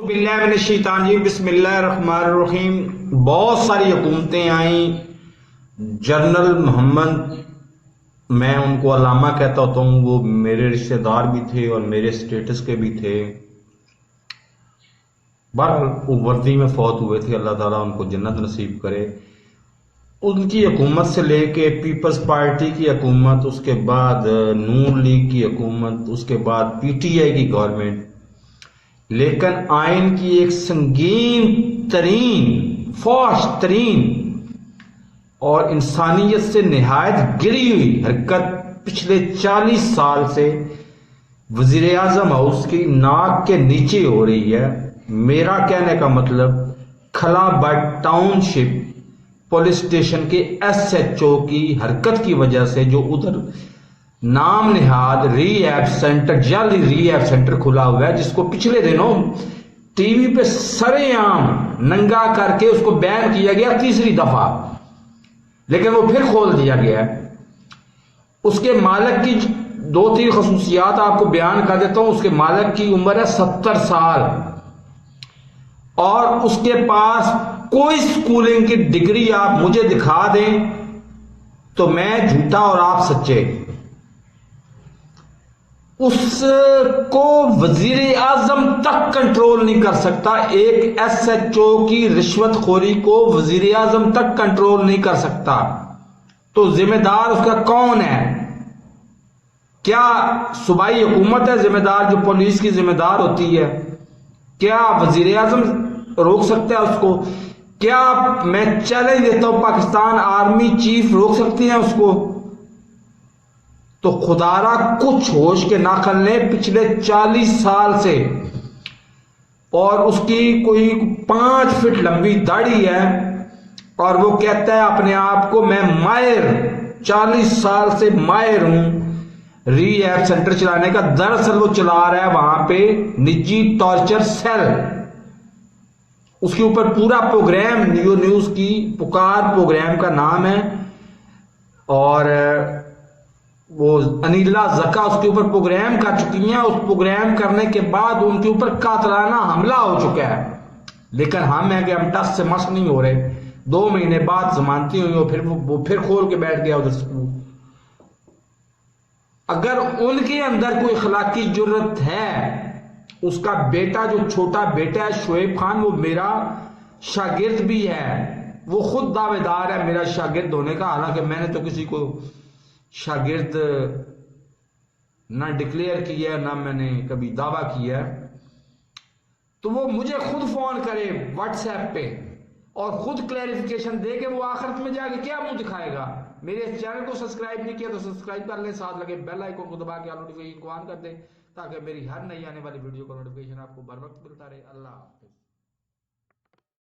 बिस्मिल्लाहिर्रहमानिर्रहीम बिस्मिल्लाहिर्रहमानिर्रहीम। बहुत सारी हुकूमतें आई। जनरल मोहम्मद, मैं उनको अल्लामा कहता होता हूँ, वो मेरे रिश्तेदार भी थे और मेरे स्टेटस के भी थे। बहरहाल वो वर्दी में फौत हुए थे, अल्लाह ताला उनको जन्नत नसीब करे। उनकी हुकूमत से लेके पीपल्स पार्टी की हुकूमत, उसके बाद नून लीग की हुकूमत, उसके बाद पीटीआई की गवर्नमेंट, लेकिन आइन की एक संगीन तरीन, फौश तरीन और इंसानियत से निहायत गिरी हुई हरकत पिछले 40 साल से वजीर आजम हाउस की नाक के नीचे हो रही है। मेरा कहने का मतलब खलाबट टाउनशिप पुलिस स्टेशन के एसएचओ की हरकत की वजह से, जो उधर नाम निहाद रीहैब सेंटर, जाली रीहैब सेंटर खुला हुआ है, जिसको पिछले दिनों टीवी पे सरेआम नंगा करके उसको बैन किया गया 3री दफा, लेकिन वो फिर खोल दिया गया है। उसके मालिक की 2-3 खसूसियात आपको बयान कर देता हूं। उसके मालिक की उम्र है 70 साल और उसके पास कोई स्कूलिंग की डिग्री आप मुझे दिखा दें तो मैं झूठा और आप सच्चे। उसको वजीर आजम तक कंट्रोल नहीं कर सकता। एक एसएचओ की रिश्वतखोरी को वजीर आजम तक कंट्रोल नहीं कर सकता, तो जिम्मेदार उसका कौन है? क्या सूबाई हुकूमत है जिम्मेदार, जो पुलिस की जिम्मेदार होती है? क्या वजीर आजम रोक सकता है उसको? क्या मैं चैलेंज देता हूं, पाकिस्तान आर्मी चीफ रोक सकती है उसको? तो खुदारा कुछ होश के नाखल ने पिछले 40 साल से, और उसकी कोई 5 फीट लंबी दाढ़ी है और वो कहता है अपने आप को मैं माहिर, 40 साल से माहिर हूं रीहैब सेंटर चलाने का। दरअसल वो चला रहा है वहां पे निजी टॉर्चर सेल। उसके ऊपर पूरा प्रोग्राम न्यूज की पुकार प्रोग्राम का नाम है, और वो अनिला जका उसके ऊपर प्रोग्राम कर चुकी हैं। उस प्रोग्राम करने के बाद उनके ऊपर कातलाना हमला हो चुका है, लेकिन हम है कि हम टस से मस नहीं हो रहे। 2 महीने बाद जमानती हुई और फिर वो फिर खोल के बैठ गया उधर स्कूल। अगर उनके अंदर कोई अखलाकी जुर्रत है, उसका बेटा, जो छोटा बेटा है शोएब खान, वो मेरा शागिर्द भी है। वो खुद दावेदार है मेरा शागिर्द होने का, हालांकि मैंने तो किसी को शागिर्द ना डिक्लेयर किया है, ना मैंने कभी दावा किया है। तो वो मुझे खुद फोन करे व्हाट्सएप पे और खुद क्लैरिफिकेशन दे के वो आखिरत में जाके क्या मुंह दिखाएगा। मेरे इस चैनल को सब्सक्राइब नहीं किया तो सब्सक्राइब कर लें, साथ लगे बेल आइकन को दबा के ऑल नोटिफिकेशन को ऑन कर दें, ताकि मेरी हर नई आने वाली वीडियो का नोटिफिकेशन आपको बर वक्त मिलता रहे। अल्लाह हाफिज।